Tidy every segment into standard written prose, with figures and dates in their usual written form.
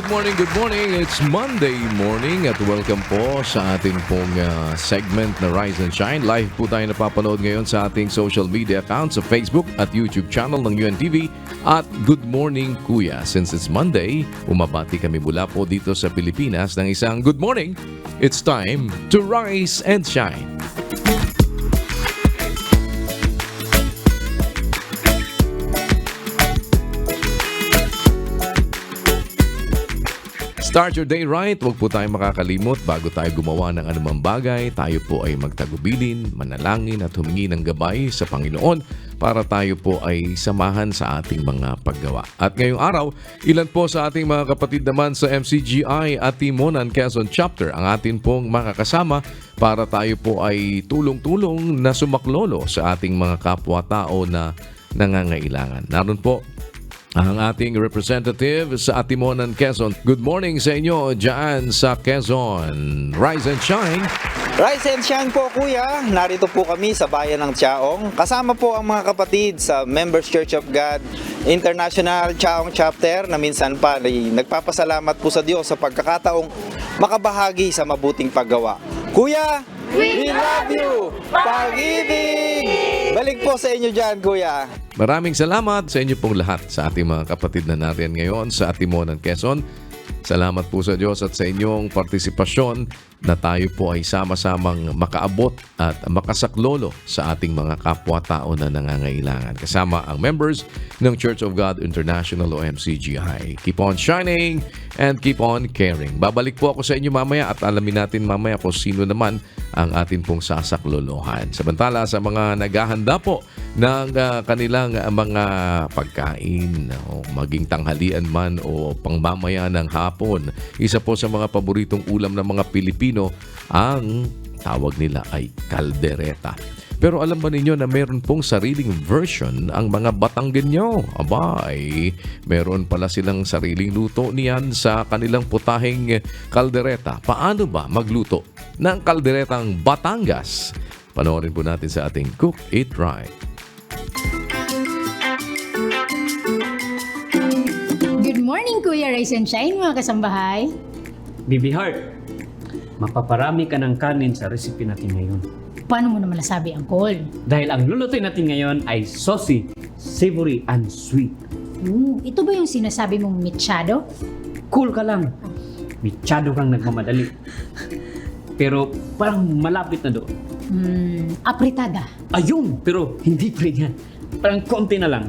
good morning, good morning. It's Monday morning at welcome po sa ating pong segment na Rise and Shine. Live po tayo napapanood ngayon sa ating social media accounts sa Facebook at YouTube channel ng UNTV at Good Morning Kuya. Since it's Monday, umabati kami mula po dito sa Pilipinas ng isang good morning. It's time to Rise and Shine. Start your day right. Huwag po tayong makakalimot bago tayo gumawa ng anumang bagay. Tayo po ay magtagubilin, manalangin at humingi ng gabay sa Panginoon para tayo po ay samahan sa ating mga paggawa. At ngayong araw, ilan po sa ating mga kapatid naman sa MCGI at Timonan Quezon Chapter ang atin pong makakasama para tayo po ay tulong-tulong na sumaklolo sa ating mga kapwa-tao na nangangailangan. Naroon po ang ating representative sa Timonan, Quezon. Good morning sa inyo dyan sa Quezon. Rise and Shine. Rise and Shine po, Kuya. Narito po kami sa bayan ng Chaong. Kasama po ang mga kapatid sa Members Church of God International Chaong Chapter na minsan pa ay nagpapasalamat po sa Diyos sa pagkakataong makabahagi sa mabuting paggawa. Kuya, we love you! Pag-ibig! Balik po sa inyo dyan, Kuya. Maraming salamat sa inyo pong lahat sa ating mga kapatid na nariyan ngayon sa Timonan, Quezon. Salamat po sa Diyos at sa inyong partisipasyon na tayo po ay sama-samang makaabot at makasaklolo sa ating mga kapwa-tao na nangangailangan. Kasama ang members ng Church of God International o MCGI. Keep on shining and keep on caring. Babalik po ako sa inyo mamaya at alamin natin mamaya kung sino naman ang atin pong sasaklolohan. Samantala sa mga naghahanda po ng kanilang mga pagkain o maging tanghalian man o pangmamaya ng hapon. Isa po sa mga paboritong ulam ng mga Pilipino ang tawag nila ay kaldereta. Pero alam ba ninyo na meron pong sariling version ang mga Batanggenyo? Abay, meron pala silang sariling luto niyan sa kanilang putahing kaldereta. Paano ba magluto ng kalderetang Batangas? Panoorin po natin sa ating Cook It Right. Good morning, Kuya Rise and Shine, mga kasambahay. Bibi Heart, mapaparami ka ng kanin sa recipe natin ngayon. Paano mo naman nasabi, Uncle? Dahil ang lulutuin natin ngayon ay saucy, savory, and sweet. Ito ba yung sinasabi mong mechado? Cool ka lang. Mitsado kang nagmamadali. Pero parang malapit na doon. Apritada. Ayun! Pero hindi pa rin yan. Parang konti na lang.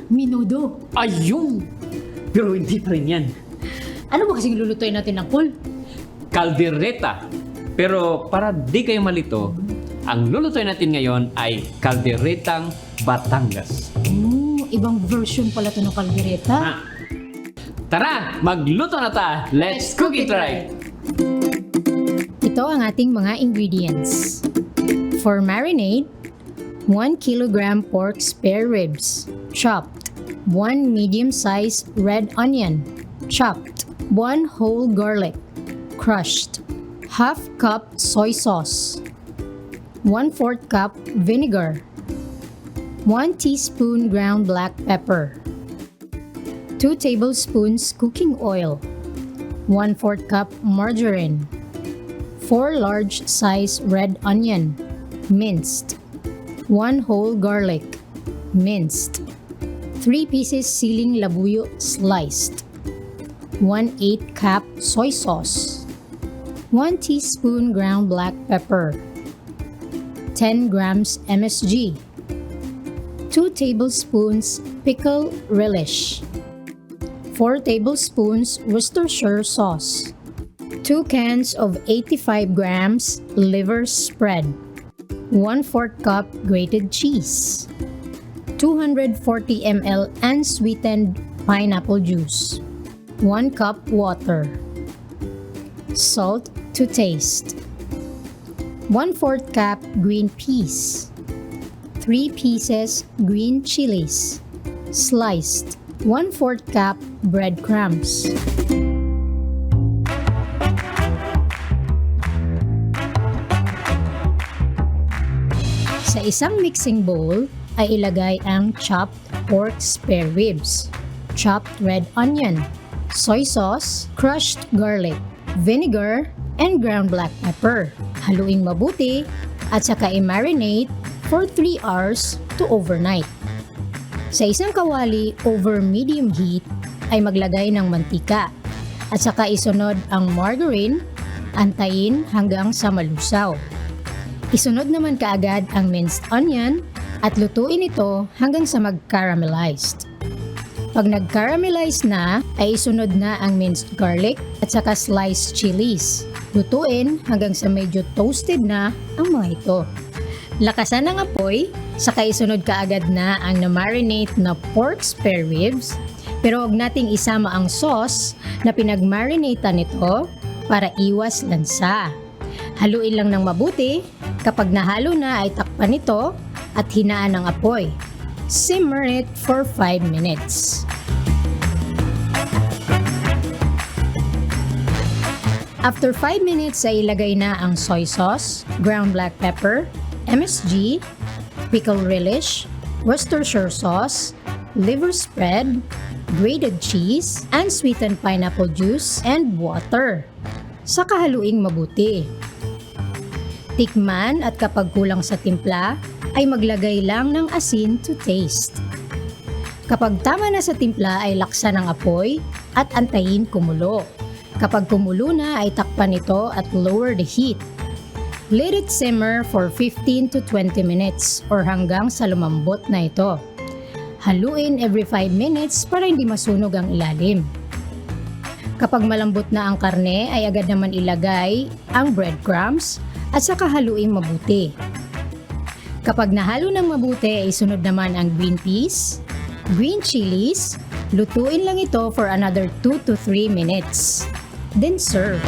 Minudo. Ayun! Pero hindi pa rin yan. Ano ba kasing lulutuin natin, Uncle? Caldereta. Pero para di kayo malito, ang lulutuin natin ngayon ay kalderetang Batangas. Ibang version pala ito ng kaldereta. Tara, magluto na ta! Let's cook it right! Ito ang ating mga ingredients. For marinade, 1 kilogram pork spare ribs, chopped. 1 medium-sized red onion, chopped. 1 whole garlic, crushed. Half cup soy sauce. 1/4 cup vinegar. 1 teaspoon ground black pepper. 2 tablespoons cooking oil. 1/4 cup margarine. 4 large size red onion, minced. 1 whole garlic, minced. 3 pieces siling labuyo sliced. 1/8 cup soy sauce. 1 teaspoon ground black pepper. 10 grams MSG. 2 tablespoons pickle relish. 4 tablespoons Worcestershire sauce. 2 cans of 85 grams liver spread. 1/4 cup grated cheese. 240 ml unsweetened pineapple juice. 1 cup water. Salt to taste. 1/4 cup green peas. 3 pieces green chilies, sliced. 1/4 cup breadcrumbs. Sa isang mixing bowl ay ilagay ang chopped pork spare ribs, chopped red onion, soy sauce, crushed garlic, vinegar, and ground black pepper. Haluin mabuti at saka i-marinate for 3 hours to overnight. Sa isang kawali over medium heat ay maglagay ng mantika at saka isunod ang margarine, antayin hanggang sa malusaw. Isunod naman kaagad ang minced onion at lutuin ito hanggang sa mag-caramelized. Pag nag-caramelize na, ay isunod na ang minced garlic at saka sliced chilies. Lutuin hanggang sa medyo toasted na ang mga ito. Lakasan ang apoy, saka isunod kaagad na ang na-marinate na pork spare ribs, pero huwag nating isama ang sauce na pinag-marinata nito para iwas lansa. Haluin lang ng mabuti, kapag nahalo na ay takpan ito at hinaan ang apoy. Simmer it for 5 minutes. After 5 minutes ay ilagay na ang soy sauce, ground black pepper, MSG, pickled relish, Worcestershire sauce, liver spread, grated cheese, and sweetened pineapple juice and water. Saka haluing mabuti. Tikman at kapag kulang sa timpla, ay maglagay lang ng asin to taste. Kapag tama na sa timpla ay laksan ang apoy at antayin kumulo. Kapag kumulo na ay takpan ito at lower the heat. Let it simmer for 15 to 20 minutes or hanggang sa lumambot na ito. Haluin every 5 minutes para hindi masunog ang ilalim. Kapag malambot na ang karne ay agad naman ilagay ang breadcrumbs at saka haluin mabuti. Kapag nahalo ng mabuti ay sunod naman ang green peas, green chilies, lutuin lang ito for another 2 to 3 minutes. Then serve.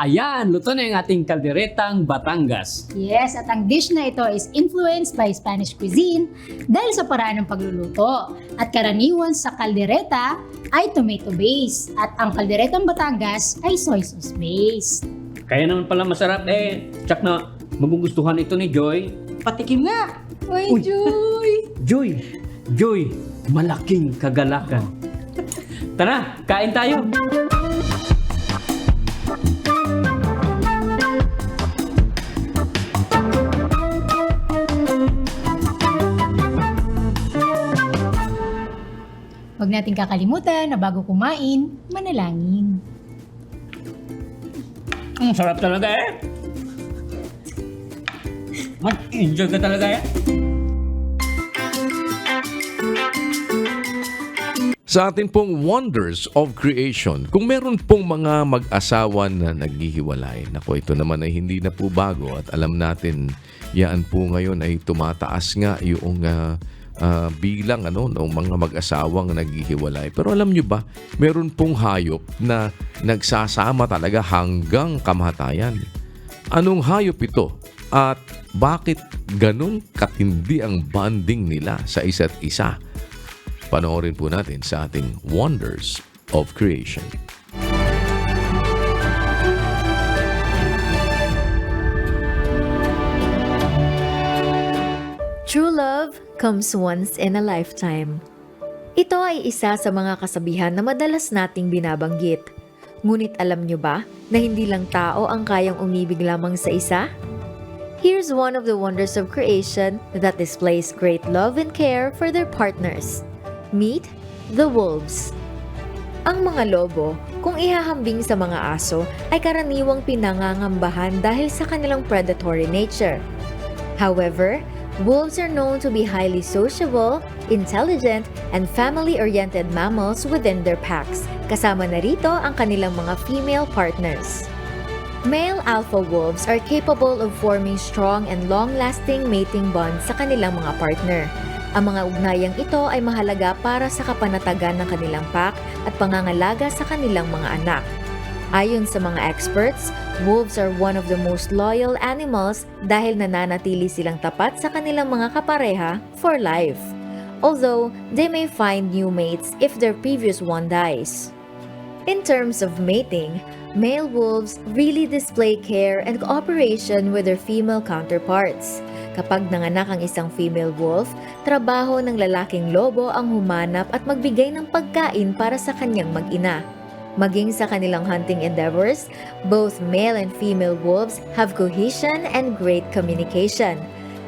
Ayan, luto na yung ating kalderetang Batangas. Yes, at ang dish na ito is influenced by Spanish cuisine dahil sa paraan ng pagluluto. At karaniwan sa kaldereta ay tomato-based at ang kalderetang Batangas ay soy sauce-based. Kaya naman pala masarap tsak na magugustuhan ito ni Joy. Patikim nga! Uy, Joy! Joy, malaking kagalakan. Tara, kain tayo! Huwag nating kakalimutan na bago kumain, manalangin. Ang sarap talaga Mag-enjoy ka talaga Sa ating pong Wonders of Creation, kung meron pong mga mag-asawa na naghihiwalay, nako ito naman ay hindi na po bago at alam natin yan po ngayon ay tumataas nga yung bilang ng mga mag-asawang naghihiwalay. Pero alam nyo ba, meron pong hayop na nagsasama talaga hanggang kamatayan. Anong hayop ito? At bakit ganun katindi ang bonding nila sa isa't isa? Panoorin po natin sa ating Wonders of Creation. True love comes once in a lifetime. Ito ay isa sa mga kasabihan na madalas nating binabanggit. Ngunit alam nyo ba na hindi lang tao ang kayang umibig lamang sa isa? Here's one of the wonders of creation that displays great love and care for their partners. Meet the wolves. Ang mga lobo, kung ihahambing sa mga aso, ay karaniwang pinangangambahan dahil sa kanilang predatory nature. However, wolves are known to be highly sociable, intelligent, and family-oriented mammals within their packs, kasama na rito ang kanilang mga female partners. Male alpha wolves are capable of forming strong and long-lasting mating bonds sa kanilang mga partner. Ang mga ugnayang ito ay mahalaga para sa kapanatagan ng kanilang pack at pangangalaga sa kanilang mga anak. Ayon sa mga experts, wolves are one of the most loyal animals dahil nananatili silang tapat sa kanilang mga kapareha for life. Although, they may find new mates if their previous one dies. In terms of mating, male wolves really display care and cooperation with their female counterparts. Kapag nanganak ang isang female wolf, trabaho ng lalaking lobo ang humanap at magbigay ng pagkain para sa kanyang mag-ina. Maging sa kanilang hunting endeavors, both male and female wolves have cohesion and great communication.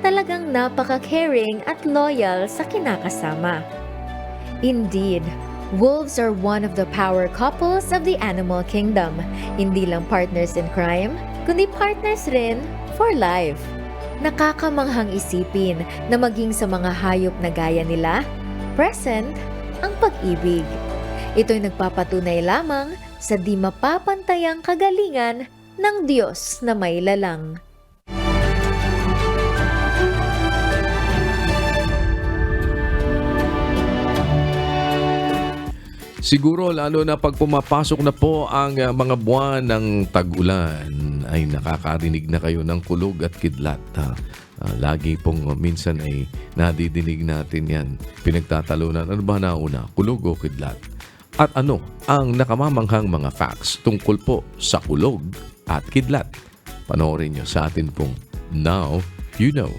Talagang napaka-caring at loyal sa kinakasama. Indeed, wolves are one of the power couples of the animal kingdom. Hindi lang partners in crime, kundi partners rin for life. Nakakamanghang isipin na maging sa mga hayop na gaya nila, present ang pag-ibig. Ito'y nagpapatunay lamang sa di mapapantayang kagalingan ng Diyos na may lalang. Siguro lalo na pag pumapasok na po ang mga buwan ng tag-ulan ay nakakarinig na kayo ng kulog at kidlat. Lagi pong minsan ay nadidinig natin yan. Pinagtatalunan, ano ba nauna? Kulog o kidlat? At ano ang nakamamanghang mga facts tungkol po sa kulog at kidlat? Panoorin nyo sa atin pong Now You Know.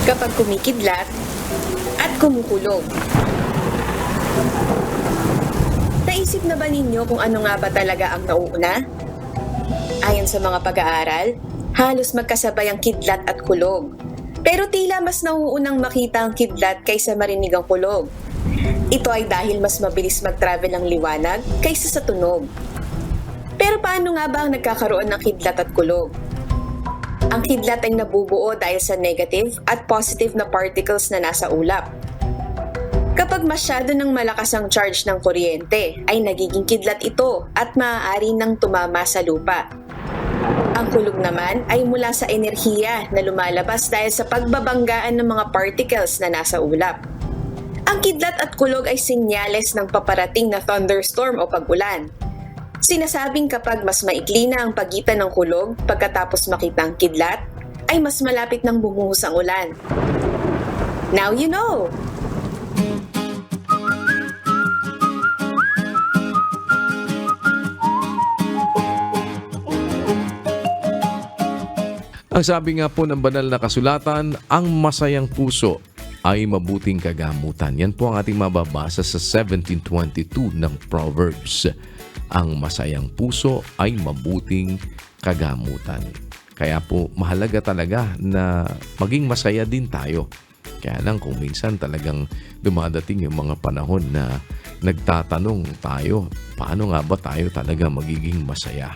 Kapag kumikidlat at kumukulog. Naisip na ba ninyo kung ano nga ba talaga ang nauuna? Ayon sa mga pag-aaral, halos magkasabay ang kidlat at kulog. Pero tila mas nauunang makita ang kidlat kaysa marinig ang kulog. Ito ay dahil mas mabilis mag-travel ang liwanag kaysa sa tunog. Pero paano nga ba ang nagkakaroon ng kidlat at kulog? Ang kidlat ay nabubuo dahil sa negative at positive na particles na nasa ulap. Kapag masyado ng malakas ang charge ng kuryente, ay nagiging kidlat ito at maaari nang tumama sa lupa. Ang kulog naman ay mula sa enerhiya na lumalabas dahil sa pagbabanggaan ng mga particles na nasa ulap. Ang kidlat at kulog ay senyales ng paparating na thunderstorm o pag-ulan. Sinasabing kapag mas maikli na ang pagitan ng kulog pagkatapos makita ang kidlat, ay mas malapit nang bumuhos ang ulan. Now you know! Ang sabi nga po ng banal na kasulatan, ang masayang puso ay mabuting kagamutan. Yan po ang ating mababasa sa 17:22 ng Proverbs. Ang masayang puso ay mabuting kagamutan. Kaya po mahalaga talaga na maging masaya din tayo. Kaya lang kung minsan talagang dumadating yung mga panahon na nagtatanong tayo, paano nga ba tayo talaga magiging masaya?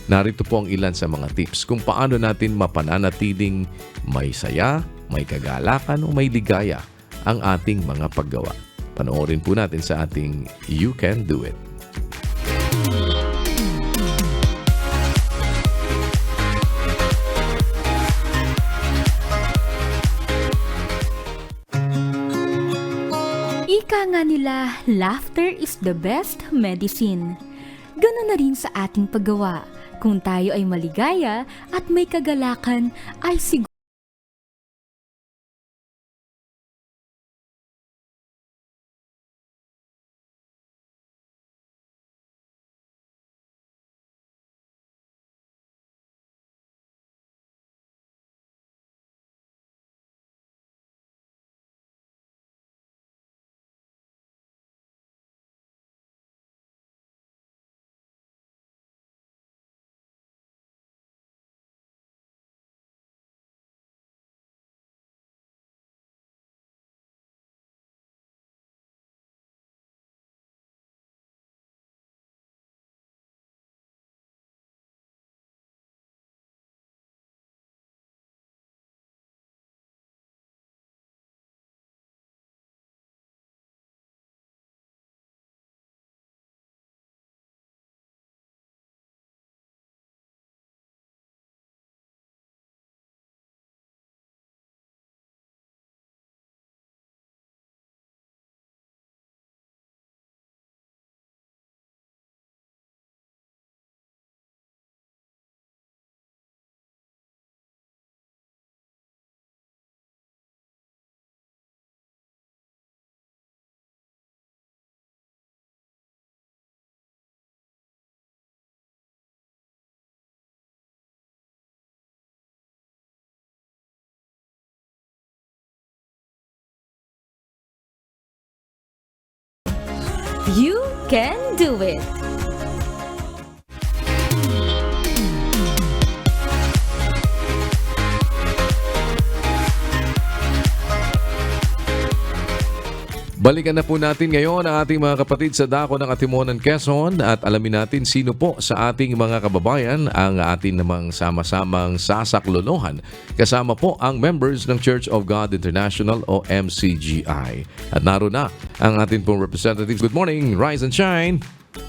Narito po ang ilan sa mga tips kung paano natin mapananatiling may saya, may kagalakan o may ligaya ang ating mga paggawa. Panoorin po natin sa ating You Can Do It. Ika nga nila, laughter is the best medicine. Ganoon na rin sa ating paggawa. Kung tayo ay maligaya at may kagalakan, ay siguro You can do it! Balikan na po natin ngayon ang ating mga kapatid sa dako ng Atimonan, Quezon at alamin natin sino po sa ating mga kababayan ang atin namang sama-samang sasaklolohan. Kasama po ang members ng Church of God International o MCGI. At naroon na ang ating pong representatives. Good morning, rise and shine!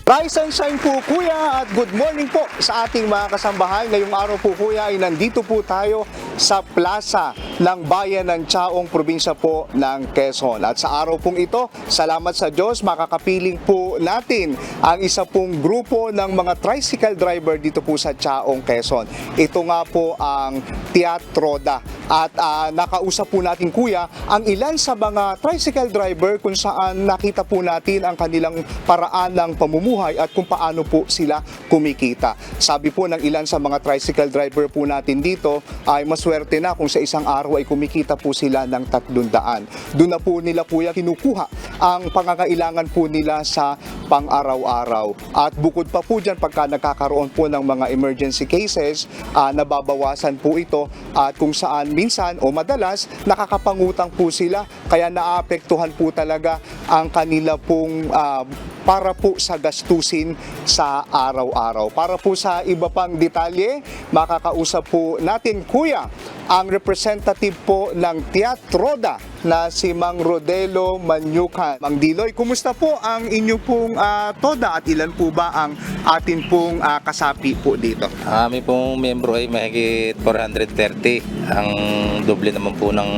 Rise and shine po kuya at good morning po sa ating mga kasambahay. Ngayong araw po kuya ay nandito po tayo sa plaza ng bayan ng Chaong, probinsya po ng Quezon. At sa araw pong ito, salamat sa Diyos, makakapiling po natin ang isa pong grupo ng mga tricycle driver dito po sa Chaong, Quezon. Ito nga po ang Teatroda. At nakausap po natin kuya ang ilan sa mga tricycle driver kung saan nakita po natin ang kanilang paraan ng pamumuhay at kung paano po sila kumikita. Sabi po ng ilan sa mga tricycle driver po natin dito ay maswerte na kung sa isang araw ay kumikita po sila ng 300. Doon na po nila kuya kinukuha ang pangangailangan po nila sa pang-araw-araw. At bukod pa po dyan, pagka nagkakaroon po ng mga emergency cases, nababawasan po ito at kung saan minsan o madalas nakakapangutang po sila kaya naapektuhan po talaga ang kanila pong para po sa gastusin sa araw-araw. Para po sa iba pang detalye, makakausap po natin kuya ang representative po ng Teatroda na si Mang Rodelo Manyukan. Mang Diloy, kumusta po ang inyo pong toda at ilan po ba ang atin pong kasapi po dito? Kami pong membro ay mahigit 430. Ang doble naman po ng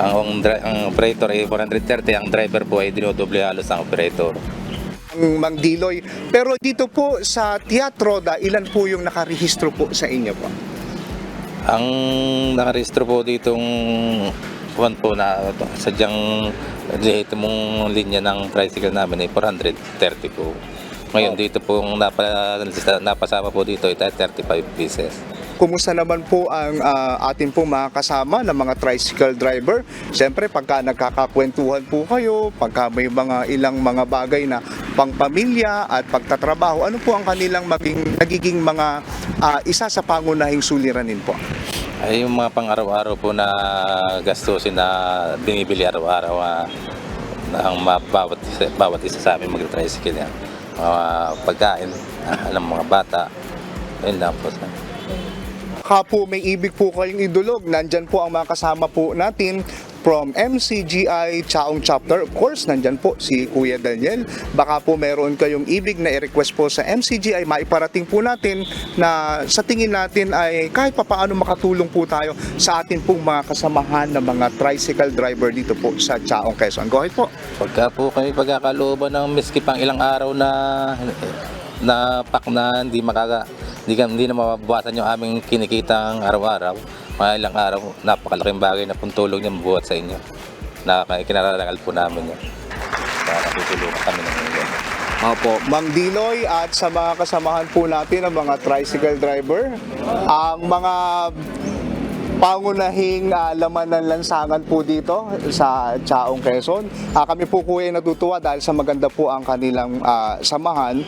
ang operator ay 430. Ang driver po ay dinodoble halos ang operator. Mang Diloy, pero dito po sa Teatroda, ilan po yung nakarehistro po sa inyo po? Ang nakarehistro po ditong kuwan po na sadyang dito mong linya ng tricycle namin ay 430 po. Ngayon dito po napasama po dito ay 35 pieces. Kumusta naman po ang atin pong mga kasama ng mga tricycle driver? Siyempre, pagka nagkakakwentuhan po kayo, pagka may mga ilang mga bagay na pangpamilya at pagtatrabaho, ano po ang kanilang nagiging mga isa sa pangunahing suliranin po? Ay yung mga pang-araw-araw po na gastusin na binibili araw-araw ng bawat isa sa amin mag-tricycle yan. Mga pagkain ng mga bata, yun lang po. Kapo may ibig po kayong idulog. Nandyan po ang mga kasama po natin from MCGI Chaong Chapter. Of course, nandyan po si Kuya Daniel. Baka po meron kayong ibig na i-request po sa MCGI. Maiparating po natin na sa tingin natin ay kahit papaano makatulong po tayo sa atin pong mga kasamahan ng mga tricycle driver dito po sa Chaong, Quezon. Go ahead po. Pagka po kami pagkakalooban ng miski pang ilang araw na pack na hindi na mababawasan yung aming kinikitang araw-araw. Mga ilang araw, napakalaking bagay na puntulong niya mabuhat sa inyo. Kinararangal po namin yun. Para tutulungan kami ng inyo. Opo, Mang Diloy at sa mga kasamahan po natin ang mga tricycle driver, ang mga pangunahing laman ng lansangan po dito sa Chaong, Quezon. Kami po kuya natutuwa dahil sa maganda po ang kanilang samahan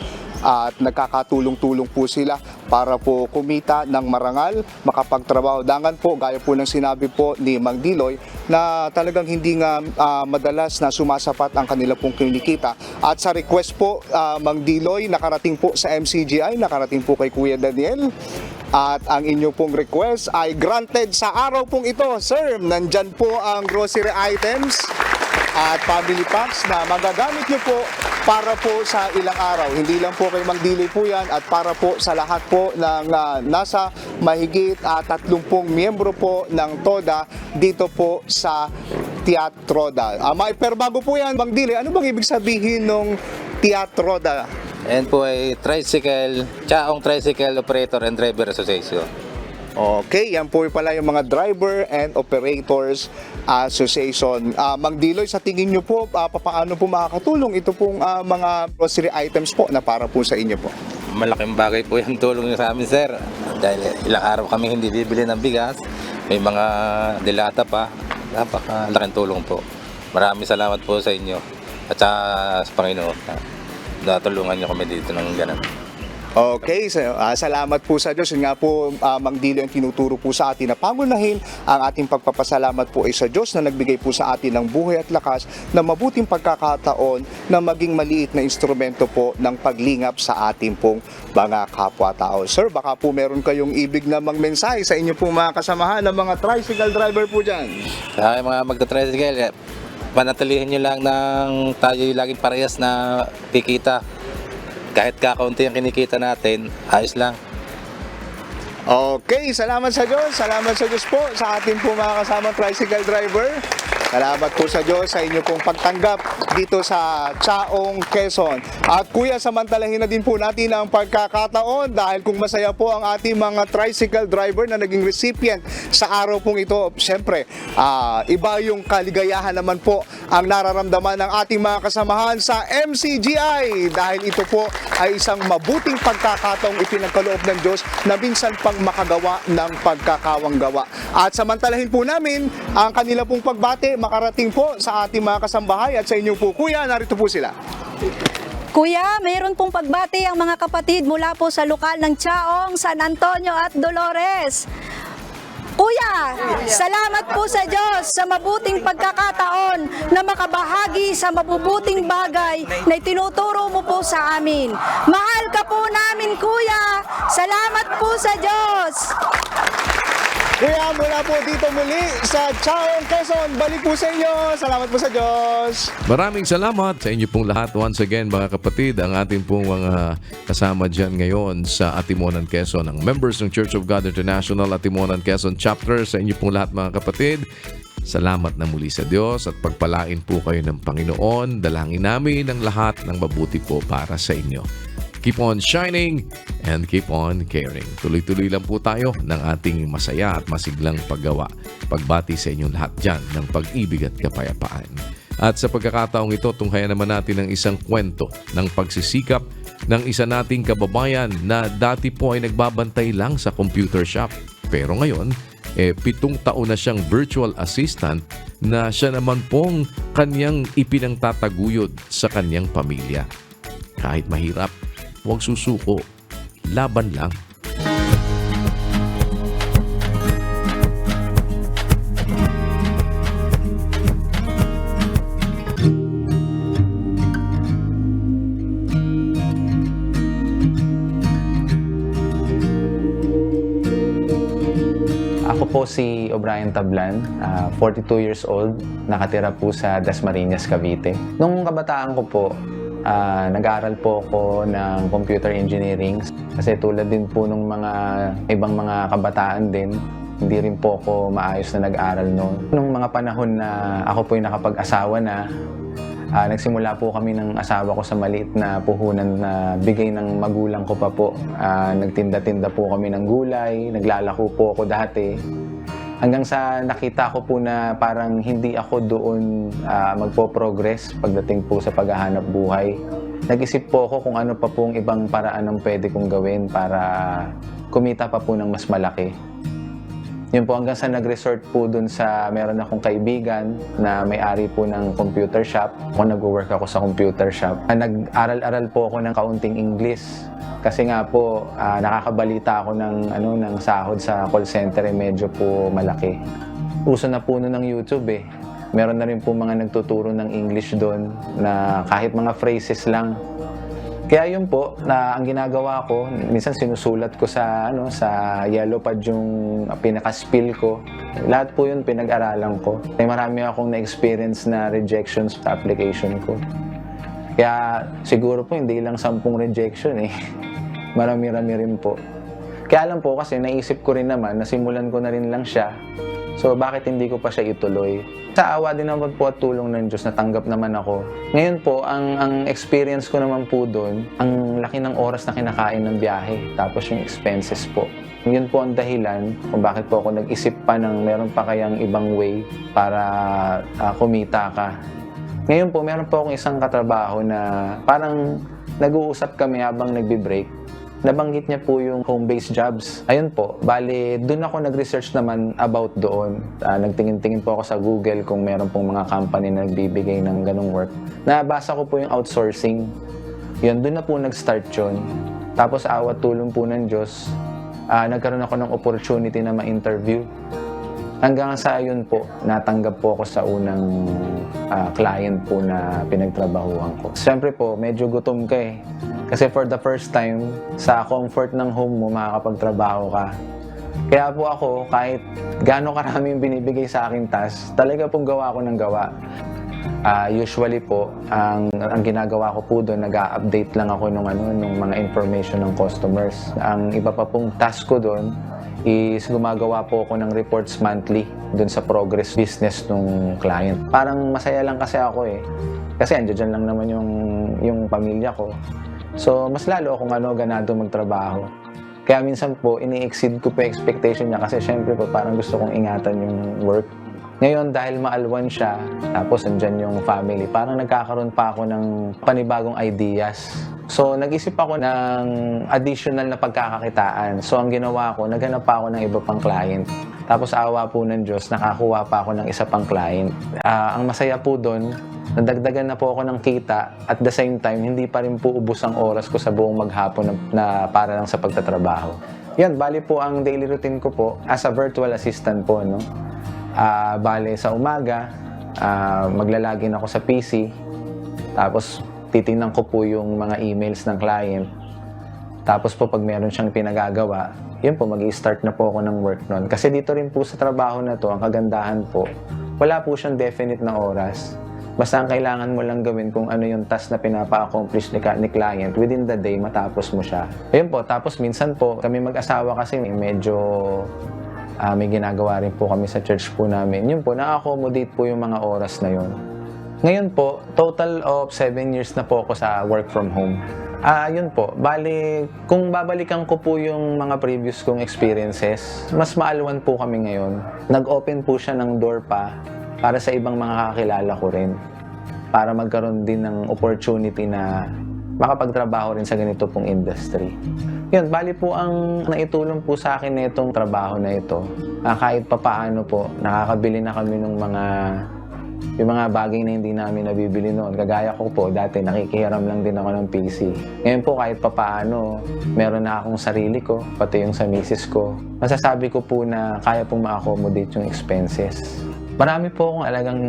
at nagkakatulong-tulong po sila para po kumita ng marangal, makapagtrabaho. Dangan po, gaya po ng sinabi po ni Mang Diloy, na talagang hindi nga madalas na sumasapat ang kanila pong kinikita. At sa request po, Mang Diloy, nakarating po sa MCGI, nakarating po kay Kuya Daniel. At ang inyo pong request ay granted sa araw pong ito. Sir, nandyan po ang grocery items at family packs na magagamit nyo po para po sa ilang araw. Hindi lang po kay Mang Diloy po yan at para po sa lahat po ng nasa mahigit 30 miyembro po ng TODA dito po sa Teatroda. Pero bago po yan, Mang Diloy, ano bang ibig sabihin ng Teatroda? Ayan po ay Chaong Tricycle Operator and Driver Association. Okay, yan po pala yung mga Driver and Operators Association. Mang Diloy, sa tingin nyo po, paano po makakatulong ito pong mga grocery items po na para po sa inyo po? Malaking bagay po yung tulong niyo sa amin, sir. Dahil ilang araw kami hindi bibili ng bigas, may mga dilata pa, napakalaking tulong po. Maraming salamat po sa inyo at sa Panginoon. natulungan niyo kami dito ng ganun. Okay, salamat po sa Diyos. Yun nga po, Mang Dilo, ang tinuturo po sa atin na pangunahin ang ating pagpapasalamat po ay sa Diyos na nagbigay po sa atin ng buhay at lakas na mabuting pagkakataon na maging maliit na instrumento po ng paglingap sa ating pong mga kapwa-tao. Sir, baka po meron kayong ibig na mensahe sa inyo pong mga kasamahan ng mga tricycle driver po dyan. Kaya mga magta-tricycle, panatilihin nyo lang ng tayo laging parehas na kikita. Kahit kakaunti ang kinikita natin, ayos lang. Okay, salamat sa Diyos. Salamat sa Diyos po sa ating po mga kasamang tricycle driver. Salamat po sa Diyos sa inyo pong pagtanggap dito sa Chaong, Quezon. At kuya, samantalahin na din po natin ang pagkakataon dahil kung masaya po ang ating mga tricycle driver na naging recipient sa araw pong ito, siyempre, iba yung kaligayahan naman po ang nararamdaman ng ating mga kasamahan sa MCGI dahil ito po ay isang mabuting pagkakataong ipinagkaloob ng Diyos na minsan pang makagawa ng pagkakawanggawa. At samantalahin po namin ang kanila pong pagbati makarating po sa ating mga kasambahay at sa inyo po, kuya, narito po sila. Kuya, mayroon pong pagbati ang mga kapatid mula po sa lokal ng Chaong, San Antonio at Dolores. Kuya, salamat po sa Diyos sa mabuting pagkakataon na makabahagi sa mabubuting bagay na itinuturo mo po sa amin. Mahal ka po namin, Kuya. Salamat po sa Diyos. Kuya, mula po dito muli sa Chaong, Quezon. Balik po sa inyo. Salamat po sa Diyos. Maraming salamat sa inyo pong lahat. Once again, mga kapatid, ang ating pong mga kasama dyan ngayon sa Atimonan, Quezon, ang members ng Church of God International Atimonan, Quezon Chapter. Sa inyo pong lahat, mga kapatid, salamat na muli sa Diyos at pagpalain po kayo ng Panginoon. Dalangin namin ang lahat ng mabuti po para sa inyo. Keep on shining and keep on caring. Tuloy-tuloy lang po tayo ng ating masaya at masiglang paggawa. Pagbati sa inyong lahat dyan ng pag-ibig at kapayapaan. At sa pagkakataong ito, tunghayan naman natin ang isang kwento ng pagsisikap ng isa nating kababayan na dati po ay nagbabantay lang sa computer shop. Pero ngayon, 7 taon na siyang virtual assistant na siya naman pong kanyang ipinangtataguyod sa kanyang pamilya. Kahit mahirap, huwag susuko. Laban lang. Ako po si O'Brien Tablan, 42 years old, nakatira po sa Dasmariñas, Cavite. Nung kabataan ko po, nag-aaral po ako ng computer engineering kasi tulad din po ng mga ibang mga kabataan din, hindi rin po ako maayos na nag-aaral noon. Nung mga panahon na ako po yung nakapag-asawa na, nagsimula po kami ng asawa ko sa maliit na puhunan na bigay ng magulang ko pa po. Nagtinda-tinda po kami ng gulay, naglalako po ako dati. Hanggang sa nakita ko po na parang hindi ako doon magpo-progress pagdating po sa paghahanap buhay. Nag-isip po ako kung ano pa pong ibang paraan ang pwede kong gawin para kumita pa po ng mas malaki. Yun po hanggang sa nag-resort po dun sa meron akong kaibigan na may-ari po ng computer shop. Ako nag-work ako sa computer shop. Nag-aral-aral po ako ng kaunting English. Kasi nga po, nakakabalita ako ng sahod sa call center medyo po malaki. Uso na po nun ng YouTube eh. Meron na rin po mga nagtuturo ng English doon na kahit mga phrases lang. Kaya yun po, na ang ginagawa ko, minsan sinusulat ko sa yellow pad yung pinaka-spill ko. Lahat po yun pinag-aralan ko. May marami akong na-experience na rejections sa application ko. Kaya siguro po hindi lang 10 rejection eh. Marami-rami rin po. Kaya lang po kasi naisip ko rin naman na simulan ko na rin lang siya. So bakit hindi ko pa siya ituloy? Sa awa din naman po at tulong ng Diyos, natanggap naman ako. Ngayon po, ang experience ko naman po doon, ang laki ng oras na kinakain ng biyahe, tapos yung expenses po. Yun po ang dahilan kung bakit po ako nag-isip pa ng meron pa kayang ibang way para kumita ka. Ngayon po, meron po akong isang katrabaho na parang nag-uusap kami habang nagbe-break. Nabanggit niya po yung home-based jobs. Ayun po, bali, doon ako nag-research naman about doon. Nagtingin-tingin po ako sa Google kung meron pong mga company na nagbibigay ng ganong work. Nabasa ko po yung outsourcing. Yun, doon na po nag-start yun. Tapos awat tulong po ng Diyos, nagkaroon ako ng opportunity na ma-interview. Hanggang sa yun po, natanggap po ako sa unang client po na pinagtrabahuan ko. Siyempre po, medyo gutom ka eh. Kasi for the first time, sa comfort ng home mo, makakapagtrabaho ka. Kaya po ako, kahit gaano karami yung binibigay sa aking task, talaga pong gawa ko ng gawa. Usually po, ang ginagawa ko po doon, nag-update lang ako nung mga information ng customers. Ang iba pa pong task ko doon is gumagawa po ako ng reports monthly doon sa progress business ng client. Parang masaya lang kasi ako eh. Kasi andyan lang naman yung pamilya ko. So, mas lalo akong ganado magtrabaho. Kaya minsan po, ini-exceed ko po expectation niya kasi syempre po parang gusto kong ingatan yung work. Ngayon, dahil maalwan siya, tapos andyan yung family, parang nagkakaroon pa ako ng panibagong ideas. So, nag-isip ako ng additional na pagkakakitaan. So, ang ginawa ko, naghanap pa ako ng iba pang client. Tapos, awa po ng Diyos, nakakuha pa ako ng isa pang client. Ang masaya po doon, nadagdagan na po ako ng kita. At the same time, hindi pa rin po ubos ang oras ko sa buong maghapon na para lang sa pagtatrabaho. Yan, bali po ang daily routine ko po as a virtual assistant po, no? Bale sa umaga, maglalagin ako sa PC, tapos titingnan ko po yung mga emails ng client. Tapos po pag meron siyang pinagagawa, yun po, mag-i-start na po ako ng work nun. Kasi dito rin po sa trabaho na to, ang kagandahan po, wala po siyang definite na oras. Basta ang kailangan mo lang gawin kung ano yung task na pinapa-accomplish ni client, within the day, matapos mo siya. Ayun po, tapos minsan po, kami mag-asawa kasi medyo may ginagawa rin po kami sa church po namin. Yun po, na-accommodate po yung mga oras na yun. Ngayon po, total of 7 years na po ako sa work from home. Yun po, bali, kung babalikan ko po yung mga previous kong experiences, mas maalwan po kami ngayon. Nag-open po siya ng door pa para sa ibang mga kakilala ko rin. Para magkaroon din ng opportunity na makapagtrabaho rin sa ganito pong industry. Yun, bali po ang naitulong po sa akin na itong trabaho na ito. Kahit papaano po, nakakabili na kami ng yung mga bagay na hindi namin nabibili noon. Kagaya ko po, dati nakikihiram lang din ako ng PC. Ngayon po, kahit papaano, meron na akong sarili ko, pati yung sa misis ko. Masasabi ko po na kaya pong ma-accommodate yung expenses. Marami po akong alagang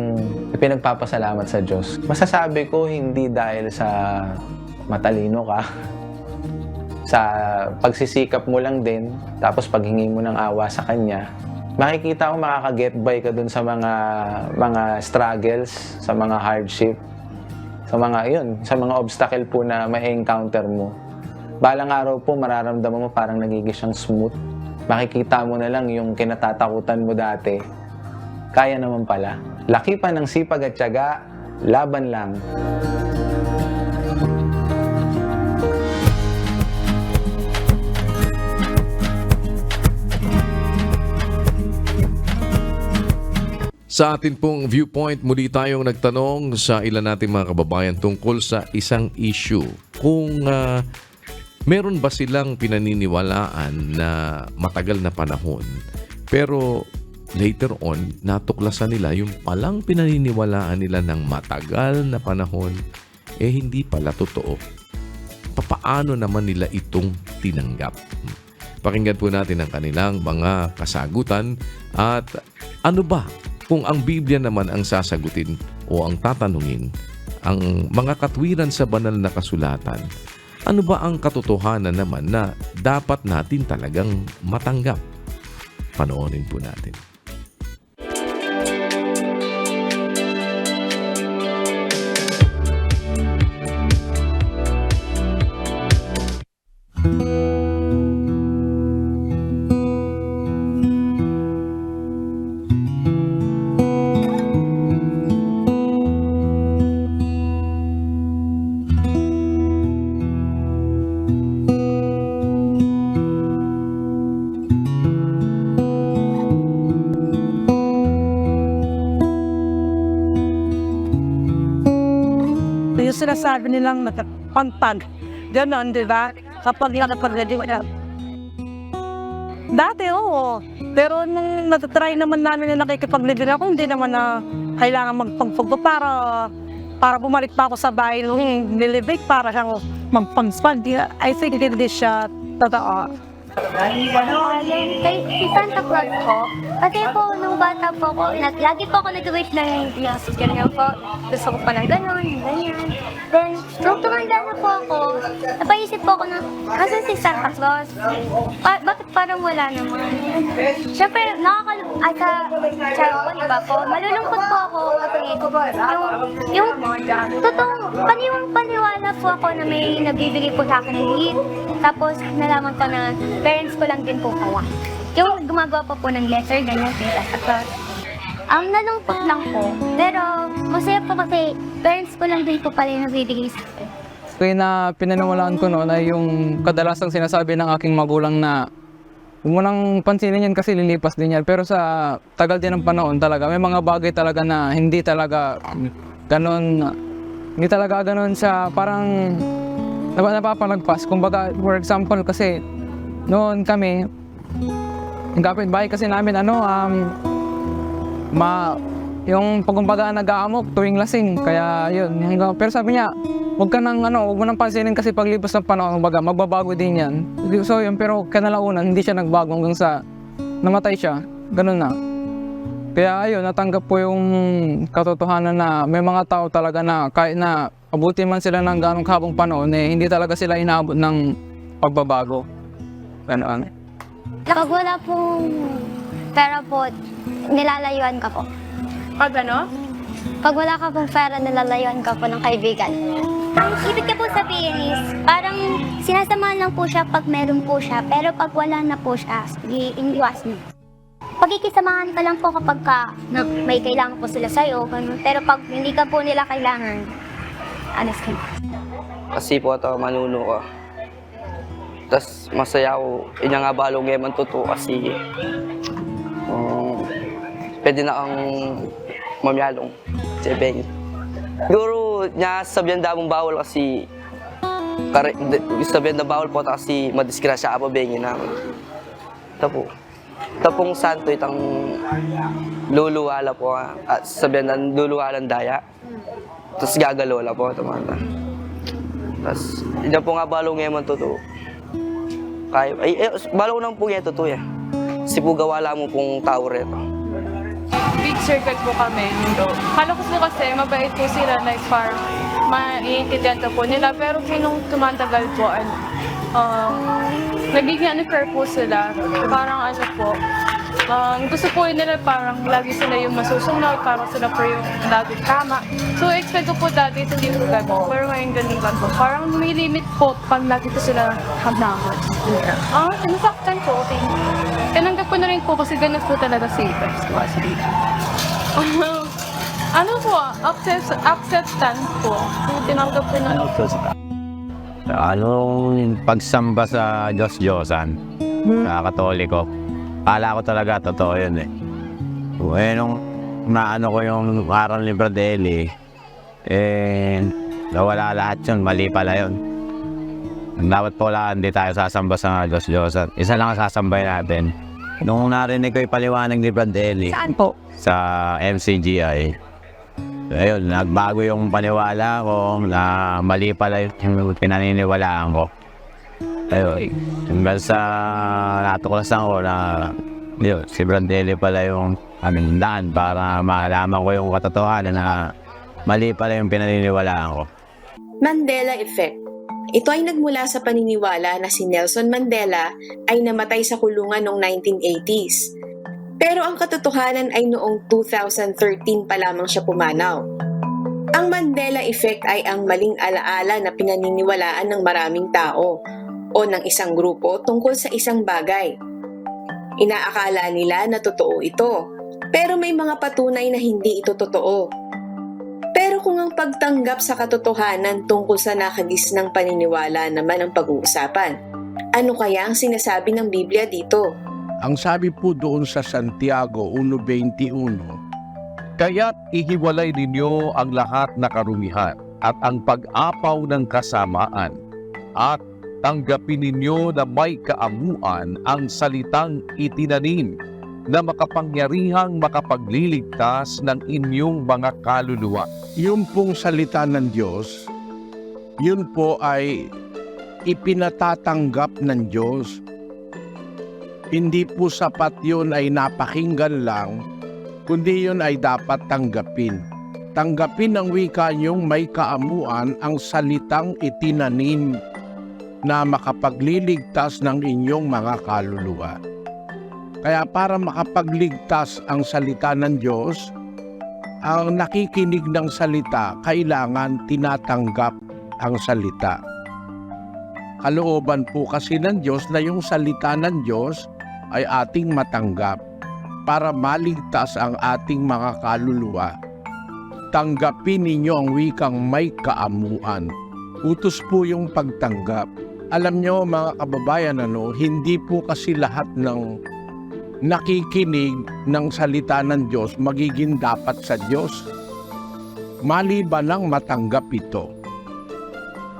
pinagpapasalamat sa Diyos. Masasabi ko hindi dahil sa matalino ka, sa pagsisikap mo lang din, tapos paghingi mo ng awa sa Kanya, makikita ko makaka-get by ka dun sa mga struggles, sa mga hardship, sa mga obstacle po na ma-encounter mo. Balang araw po, mararamdaman mo parang nagiging siyang smooth. Makikita mo na lang yung kinatatakutan mo dati. Kaya naman pala. Laki pa ng sipag at tiyaga, laban lang. Sa atin pong viewpoint, muli tayong nagtanong sa ilan nating mga kababayan tungkol sa isang issue. Kung meron ba silang pinaniniwalaan na matagal na panahon, pero later on, natuklasan nila yung palang pinaniniwalaan nila ng matagal na panahon, hindi pala totoo. Papaano naman nila itong tinanggap? Pakinggan po natin ang kanilang mga kasagutan at ano ba kung ang Biblia naman ang sasagutin o ang tatanungin, ang mga katwiran sa banal na kasulatan, ano ba ang katotohanan naman na dapat natin talagang matanggap? Panoorin po natin. Yung sinasabi nilang nagpantag. Ganon, di ba? Kapag nakapag-ready ka. Dati, oo. Pero nung natatry naman namin na nakikipag-ready ako, hindi naman na kailangan magpagpagpo para para bumalik pa ako sa bahay nung nilibig para siyang magpanspan. I think hindi siya totoo. Si Santa Claus po, kasi po nung bata po ako, lagi po ako nag-wish ng yes, ganyan po. Gusto ko pa ng gano'n, ganyan. Then, nung tumanda na po ako, napaisip po ako na, asan si Santa Claus? Bakit parang wala naman? Siyempre, po, diba po? Malulungkot po ako kasi yung totoong paniwala po ako na may nagbibigay po sa akin ng gift. Tapos, nalaman ko na parents ko lang din po pala. Yung gumagawa pa po ng letter, ganyan, Santa Claus. Nalungkot lang po. Pero, masaya po kasi parents ko lang din po pala yung nagbibigay sa akin. Kaya na pinaniwalaan ko noon ay yung kadalasang sinasabi ng aking magulang na huwag mo nang pansinin yan kasi lilipas din yan. Pero sa tagal din ng panahon talaga, may mga bagay talaga na hindi talaga ganon sa parang napapalagpas. Kumbaga, for example, kasi noon kami, yung kapitbahay kasi namin, yung pagkumbaga nag-aamok tuwing lasing. Kaya yun. Pero sabi niya, huwag mo nang pansinin kasi paglipas ng panahon, kumbaga, magbabago din yan. So yun, pero kanalaunan, hindi siya nagbago hanggang sa namatay siya. Ganun na. Kaya ayun, natanggap po yung katotohanan na may mga tao talaga na kahit na abuti man sila ng ganong kahabang panahon, hindi talaga sila inaabot ng pagbabago. Ganun. Pag wala pong pera po, nilalayuan ka po. Pag ano? Pag wala ka pong pera, nilalayuan ka po ng kaibigan. Ang ibig ka po sabihin is, parang sinasamahan lang po siya pag meron po siya, pero pag wala na po siya, iniwas niyo. Pagkikisamahan ka lang po kapag may kailangan po sila sa'yo, pero pag hindi ka po nila kailangan, alis ka. Kasi po ito, manuno ko. Tapos masaya ako, yun nga balong yaman totoo kasi pwede na ang mamyalong si Benny. Siguro niya sabihan damong bawal kasi sabihan na bawal po kasi madisgrasya ako Benny namin. Tapong santo itang luluwala po at sabihan na luluwalan daya. Tapos gagalola po tumanda. Tapos yun po nga balong yaman totoo. Balong nang po yan totoo yan. Kasi po gawala mo pong tao rito. Big circle po kami. Kala ko po kasi mabait po sila, like parang maiintindihan po nila. Pero sinong tumantagal po, nagiging unfair po sila. Parang gusto po nila parang lagi sila yung masusunod, parang sila po yung lagi tama. So expect ko po dati hindi po gano'n. Pero ngayon ganun ba po? Parang may limit po pag lagi po sila hamnakot. Sinasaktan po, okay. Tinanggap ko na rin po kasi ganun po talaga safer. Acceptance po. Tinanggap ko na rin po. Pagsamba sa Diyos-Diyosan, sa Katoliko, kala ko talaga totoo yun eh. Nung naano ko yung aral ni Bradley, nawala lahat yun, mali pala yun. Dapat po lang hindi tayo sasamba sa Diyos-Diyosan. Isa lang ang sasambay natin. Nung narinig ko yung paliwanag ni Bradley. Saan po? Sa MCGI. Ayun, nagbago yung paniwala ko na mali pala yung pinaniniwalaan ko. Ayun, hanggang sa natuklasan ko na yun, si Bradley pala yung aming daan para malaman ko yung katotohanan na mali pala yung pinaniniwalaan ko. Mandela Effect. Ito ay nagmula sa paniniwala na si Nelson Mandela ay namatay sa kulungan noong 1980s. Pero ang katotohanan ay noong 2013 pa lamang siya pumanaw. Ang Mandela Effect ay ang maling alaala na pinaniniwalaan ng maraming tao o ng isang grupo tungkol sa isang bagay. Inaakala nila na totoo ito, pero may mga patunay na hindi ito totoo. Pero kung ang pagtanggap sa katotohanan tungkol sa nakagisnang paniniwala naman ang pag-uusapan, ano kaya ang sinasabi ng Biblia dito? Ang sabi po doon sa Santiago 1:21, kaya't ihiwalay ninyo ang lahat na karumihan at ang pag-apaw ng kasamaan at tanggapin ninyo na may kaamuan ang salitang itinanim na makapangyarihang makapagliligtas ng inyong mga kaluluwa. Yung pong salita ng Diyos, yun po ay ipinatatanggap ng Diyos. Hindi po sapat yun ay napakinggan lang, kundi yun ay dapat tanggapin. Tanggapin ang wika niyong may kaamuan ang salitang itinanim na makapagliligtas ng inyong mga kaluluwa. Kaya para makapagligtas ang salita ng Diyos, ang nakikinig ng salita, kailangan tinatanggap ang salita. Kalooban po kasi ng Diyos na yung salita ng Diyos ay ating matanggap para maligtas ang ating mga kaluluwa. Tanggapin ninyo ang wikang may kaamuan. Utos po yung pagtanggap. Alam nyo mga kababayan, hindi po kasi lahat ng nakikinig ng salita ng Diyos magiging dapat sa Diyos. Maliban lang matanggap ito.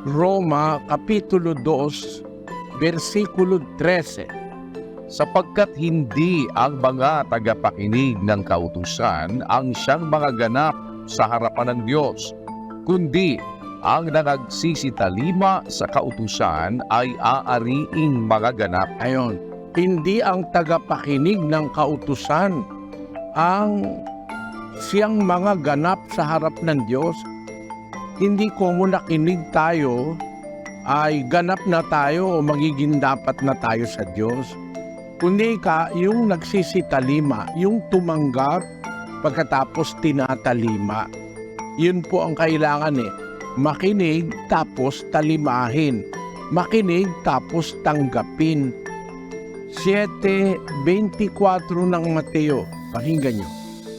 Roma Kapitulo 2, versikulo 13. Sapagkat hindi ang mga tagapakinig ng kautusan ang siyang mga ganap sa harapan ng Diyos, kundi ang nagsisitalima sa kautusan ay aariing mga ganap. Ayon, hindi ang tagapakinig ng kautusan ang siyang mga ganap sa harap ng Diyos. Hindi kung nakinig tayo ay ganap na tayo o magiging dapat na tayo sa Diyos. Kundi yung nagsisitalima, yung tumanggap pagkatapos tinatalima. Yun po ang kailangan Makinig tapos talimahin. Makinig tapos tanggapin. 7:24 ng Mateo. Pakinggan nyo.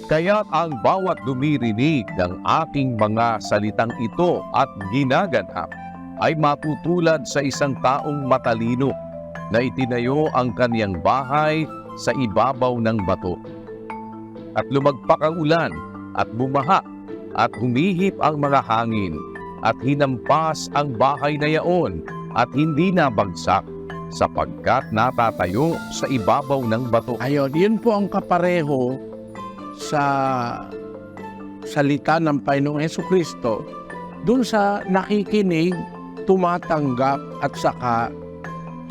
Kaya't ang bawat dumirinig ng aking mga salitang ito at ginaganap ay matutulad sa isang taong matalino na itinayo ang kaniyang bahay sa ibabaw ng bato. At lumagpak ang ulan at bumaha at humihip ang mga hangin at hinampas ang bahay na yaon at hindi nabagsak sapagkat natatayo sa ibabaw ng bato. Ayon, yun po ang kapareho sa salita ng Panginoong Hesukristo dun sa nakikinig, tumatanggap at saka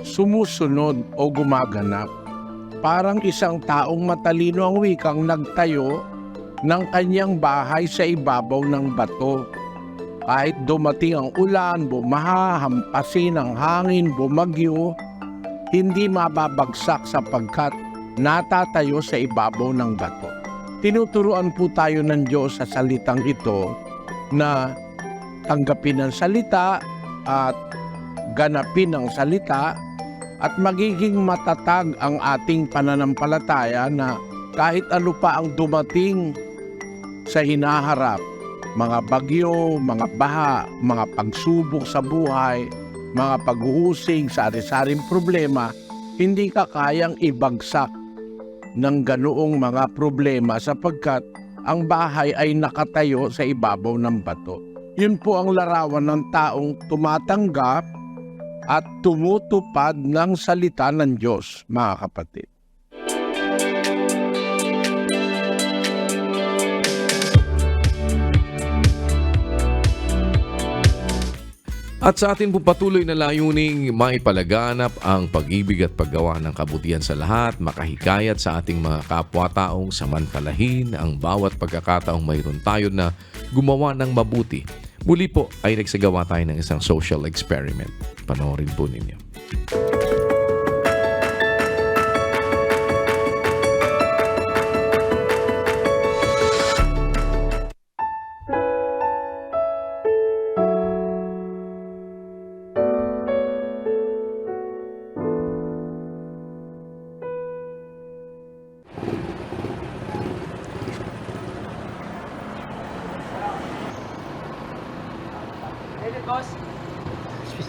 sumusunod o gumaganap. Parang isang taong matalino ang wikang nagtayo ng kanyang bahay sa ibabaw ng bato. Kahit dumating ang ulan, bumaha, hampasin ang hangin, bumagyo, hindi mababagsak sapagkat natatayo sa ibabaw ng bato. Tinuturuan po tayo ng Diyos sa salitang ito na tanggapin ang salita at ganapin ang salita at magiging matatag ang ating pananampalataya na kahit ano pa ang dumating sa hinaharap, mga bagyo, mga baha, mga pagsubok sa buhay, mga pag-uusig sa ari-saring problema, hindi ka kayang ibagsak ng ganoong mga problema sapagkat ang bahay ay nakatayo sa ibabaw ng bato. Yun po ang larawan ng taong tumatanggap at tumutupad ng salita ng Diyos, mga kapatid. At sa atin po patuloy na layuning maipalaganap ang pag-ibig at paggawa ng kabutihan sa lahat, makahikayat sa ating mga kapwa-taong samantalahin ang bawat pagkakataong mayroon tayo na gumawa ng mabuti. Muli po ay nagsagawa tayo ng isang social experiment. Panoorin po ninyo.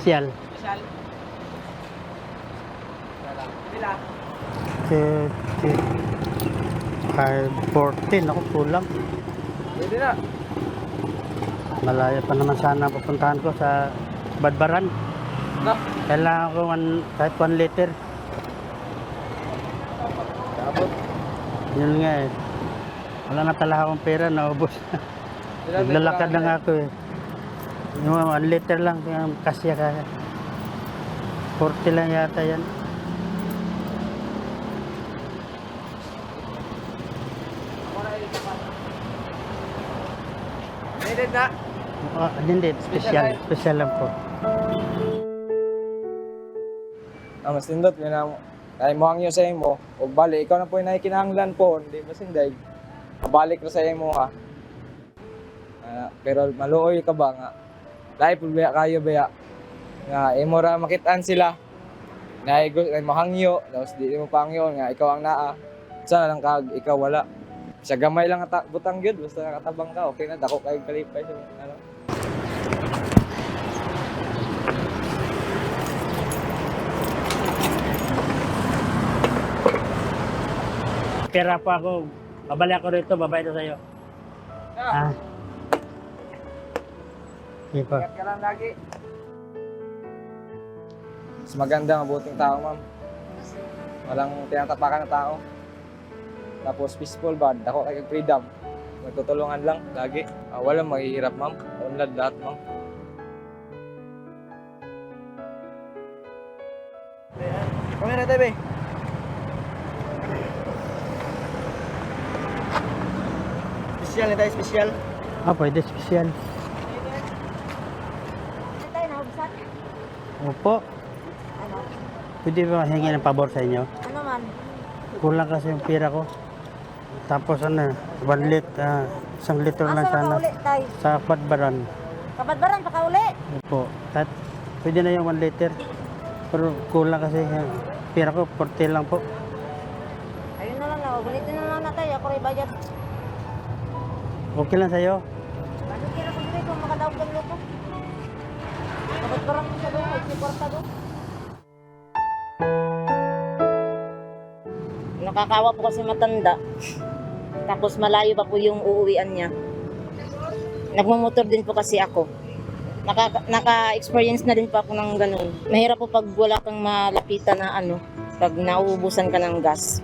Special. Special. Bila? 14 ako kulang. Pwede na. Malayo pa naman sana pupuntahan ko sa Badbaran. No. Kailangan ko kahit 1 liter. Abot. Yun nga eh. Wala na talaga akong pera, naubos. Naglalakad lang ako eh. Yung 1 liter lang, yung kasya kaya. 40 lang yata yan. Needed na. Hindi, special lang po. Mas nindot yun na ay mo hangyo sa imo o balik ikaw na po yung nakikinahanglan po hindi ba sinday kabalik na sa imo ha. Pero maluoy ka ba nga dahil po baya kayo baya nga imo ra makitaan sila na mo hangyo tapos di mo pangyo nga ikaw ang naa sana lang kag ikaw wala sa gamay lang butang gyud basta nakatabang ka okay na dako kay kalipay so, ano. Pera pa ako. Babalik ako rito, babayad sa'yo. Ah. Sige po. Ingat ka lang lagi. Mas maganda ang mabuting tao, ma'am. Walang tinatapakan na tao. Tapos peaceful ba? Dako kay freedom. Magtutulungan lang lagi. Walang mahihirap, ma'am. Unlad lahat, ma'am. Kami na tayo, Special na tayo, special. Pwede special. Opo. Pwede ba hingi ng pabor sa inyo? Ano man? Kulang kasi yung pera ko. Tapos 1 liter, 1 litro lang sana. Sa Badbaran. Kabadbaran pa ka uli? Opo. Pwede na yung 1 liter. Pero kulang kasi yung pera ko, 40 lang po. Ayun na lang na, ulitin na lang na tayo. Ako rin bayad. Okay lang sa'yo? Bakit kira ko dito kung makadaog ng luto? Kabadbaran ko sa doon, ay kwarta doon. Nakakawa po kasi matanda. Tapos malayo pa po yung uuwian niya. Nagmumotor din po kasi ako. Naka-experience na din po ako ng ganun. Mahirap po pag wala kang malapitan na ano, pag nauubusan ka ng gas.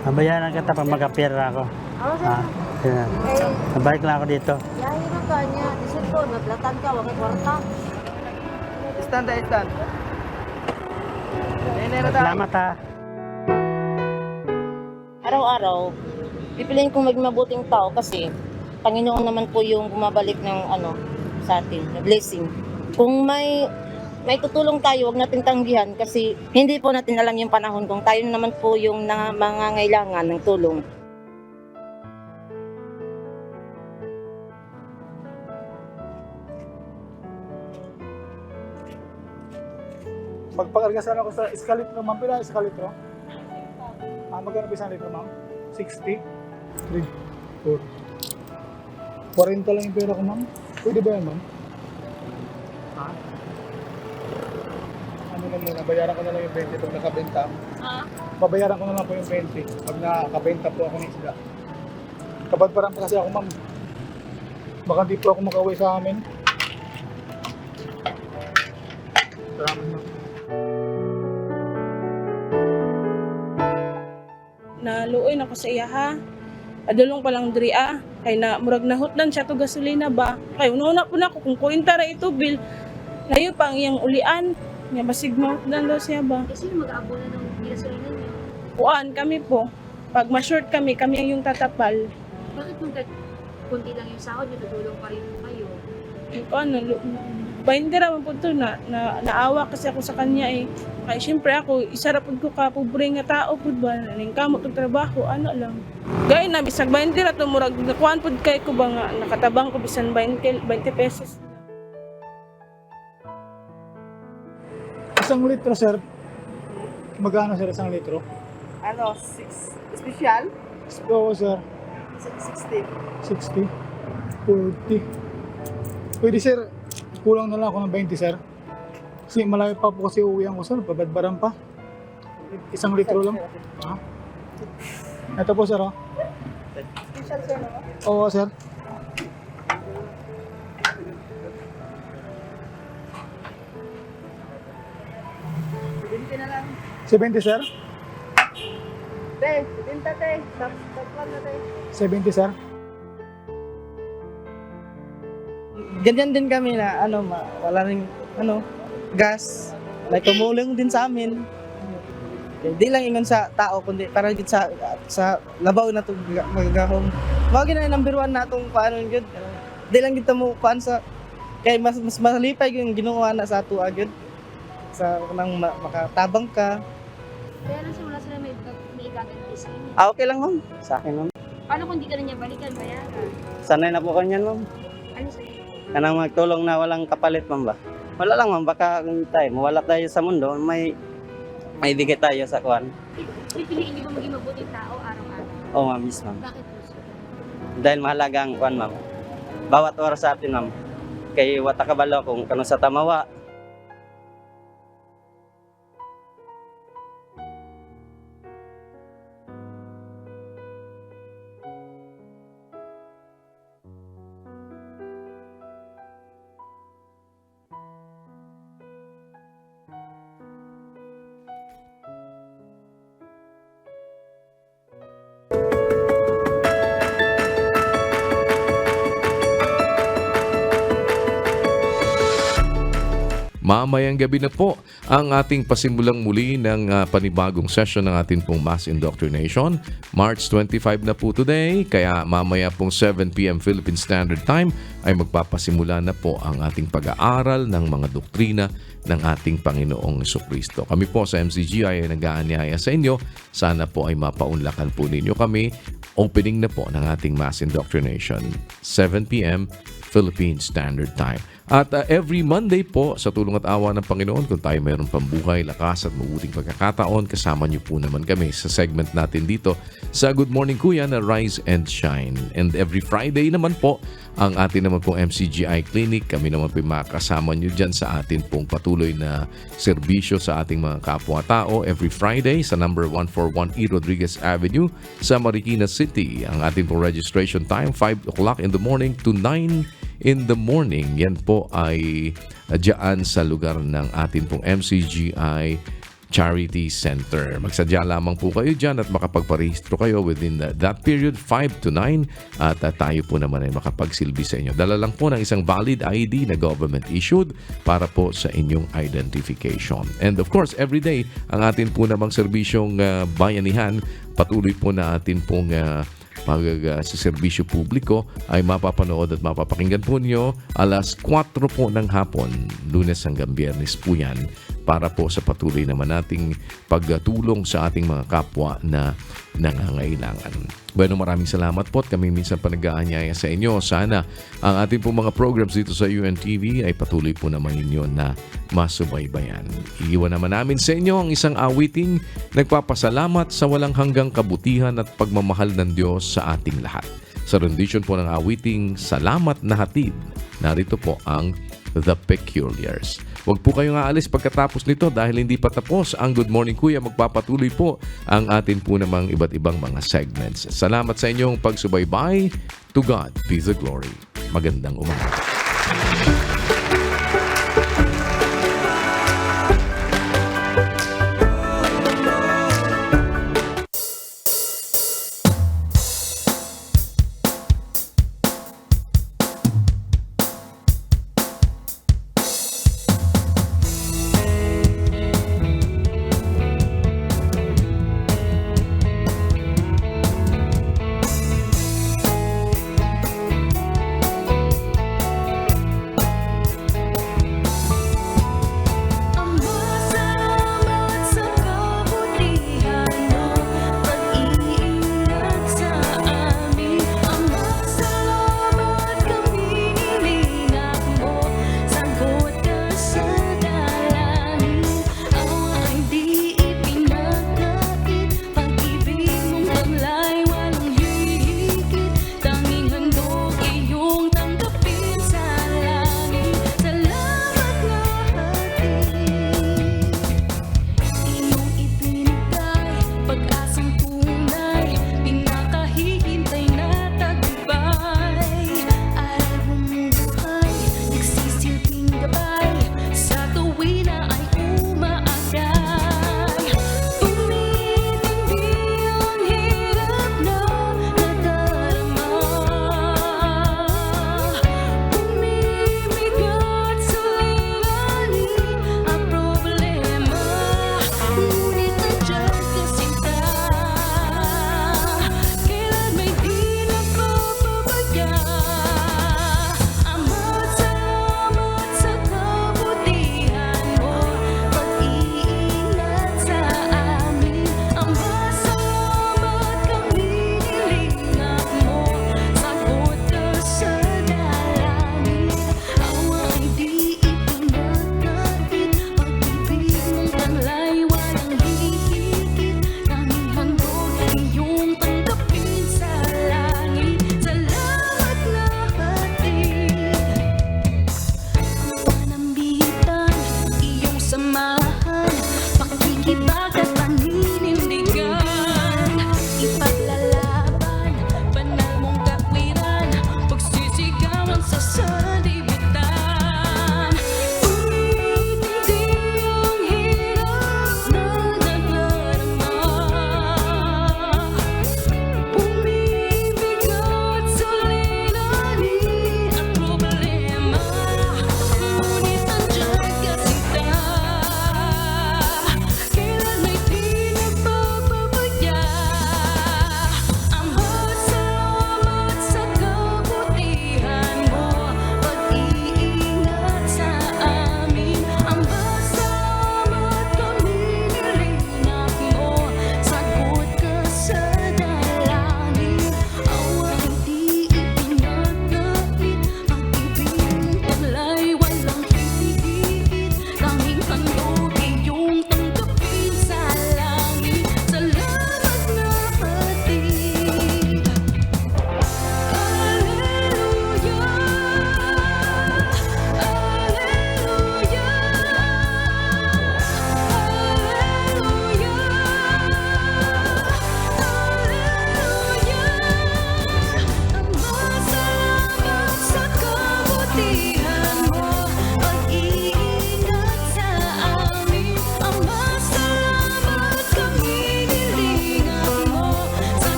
Nabayaran kita pag magkapira ako. Nabalik lang ako dito. Yahin na ka niya. Isip ko, naglatan ka, wag kwarta. Stand. Salamat ha. Araw-araw, pipiliin kong maging mabuting tao kasi Panginoon naman po yung bumabalik ng ano sa atin, na blessing. Kung may tutulong tayo, wag natin tanggihan kasi hindi po natin alam yung panahon kung tayo naman po yung mangangailangan ng tulong. Magpakargasan ako sa escalitro, ma'am. Pila escalitro? Magkano ba isang litro, ma'am? 60? 3, 4. 40 lang yung pera ko, ma'am. Pwede ba yan, ma'am? Ano na muna, bayaran ko na lang yung 20 pag nakabenta. Babayaran ko na lang po yung 20 pag nakabenta po ako ng isda. Kabadbaran pa kasi ako, ma'am. Baka di po ako makauwi sa amin. Salamat, ma'am. Naluoy na ko sa iya ha. Adulong pa lang diri kay na murag nahutlan siya to gasolina ba. Kay una po na ko kung kuwenta ra ito bill. Layo pa ang iyang ulian. Nga basig mahutlan daw siya ba. Kasi mag-aabono ng gasolina niyo. Kuan kami po. Pag ma-short kami ang yung tatapal. Bakit kung kunti lang yung sahod niyo, tutulong pa rin kayo? Ano, baindera man po to naawa kasi ako sa kanya eh. Kaya syempre ako, isa ra pud ko ka pobre nga tao pud ba, ning kamot og trabaho, ano lang. Gay na bisag baindera to murag nakuan pud kay ko ba nga nakatabang ko bisan 20 pesos. Isang litro, sir. Magkano, sir, isang litro? Ano, 6 special? Oo, sir. 60. 60. 40. Pwede, sir. Kulang na lang ako ng 20, sir. Kasi malayo pa po kasi uuwihan ko, sir. Babadbaran pa. Isang litro lang. Ito po, sir. Special, sir, no? Oo, sir. 70 na lang. 70, sir? Te, 70 te. Taplan na te. 70, sir? Ganyan din kami na wala ring gas. Like tumulong din sa amin. Di lang ingon sa tao kundi para gid sa labaw na to magagahom. Mao gid na number 1 natong paano gyud. Di lang gid mo kuan sa kay mas malipay yung ginawa na sa ato gyud. Sa nang makatabang ka. Kaya lang simula sila may igaganti sa inyo. Okay lang, ma'am. Sa akin, ma'am. Paano kung di ka na niya balikan, bayaran? Sanay na po kanyan, ma'am. Ano sa'yo? Kanang magtulong na walang kapalit, ma'am ba? Wala lang, ma'am. Baka tayo, mawala tayo sa mundo, may digit tayo sa kuwan. Pipiliin niyo ba maging mabuting tao araw-araw? Oo, ma'am, miss, ma'am. Bakit po, sir? Dahil mahalaga ang kuwan, ma'am. Bawat oras sa atin, ma'am. Kay wata kabalo kung kano sa tamawa. Mamayang gabi na po ang ating pasimulang muli ng panibagong session ng ating pong Mass Indoctrination. March 25 na po today, kaya mamaya pong 7 p.m. Philippine Standard Time ay magpapasimula na po ang ating pag-aaral ng mga doktrina ng ating Panginoong Jesucristo. Kami po sa MCGI ay nag-aanyaya sa inyo. Sana po ay mapaunlakan po ninyo kami. Opening na po ng ating Mass Indoctrination, 7 p.m. Philippine Standard Time. At every Monday po, sa tulong at awa ng Panginoon, kung tayo mayroong pambuhay, lakas at mabuting pagkakataon, kasama niyo po naman kami sa segment natin dito sa Good Morning Kuya na Rise and Shine. And every Friday naman po, ang atin naman pong MCGI Clinic, kami naman po makakasama niyo dyan sa atin pong patuloy na serbisyo sa ating mga kapwa-tao every Friday sa number 141 E. Rodriguez Avenue sa Marikina City. Ang ating pong registration time, 5 o'clock in the morning to 9 in the morning. Yan po ay dyan sa lugar ng atin pong MCGI Charity Center. Magsadya lamang po kayo dyan at makapagparehistro kayo within that period, 5 to 9, at tayo po naman ay makapagsilbi sa inyo. Dala lang po ng isang valid ID na government issued para po sa inyong identification. And of course, every day, ang atin po namang serbisyong bayanihan, patuloy po na atin pong sa serbisyo publiko ay mapapanood at mapapakinggan po nyo alas 4 po ng hapon, Lunes hanggang Biyernes po yan, para po sa patuloy naman nating pagtulong sa ating mga kapwa na nangangailangan. Bueno, maraming salamat po at kami minsan pa nag-aanyaya sa inyo. Sana ang ating po mga programs dito sa UNTV ay patuloy po naman ninyo na masubaybayan. Iiwan naman namin sa inyo ang isang awiting nagpapasalamat sa walang hanggang kabutihan at pagmamahal ng Diyos sa ating lahat. Sa rendition po ng awiting Salamat na Hatid, narito po ang The Peculiars. Huwag po kayong aalis pagkatapos nito dahil hindi pa tapos ang Good Morning Kuya. Magpapatuloy po ang atin po namang iba't ibang mga segments. Salamat sa inyong pagsubaybay. To God be the glory. Magandang umaga.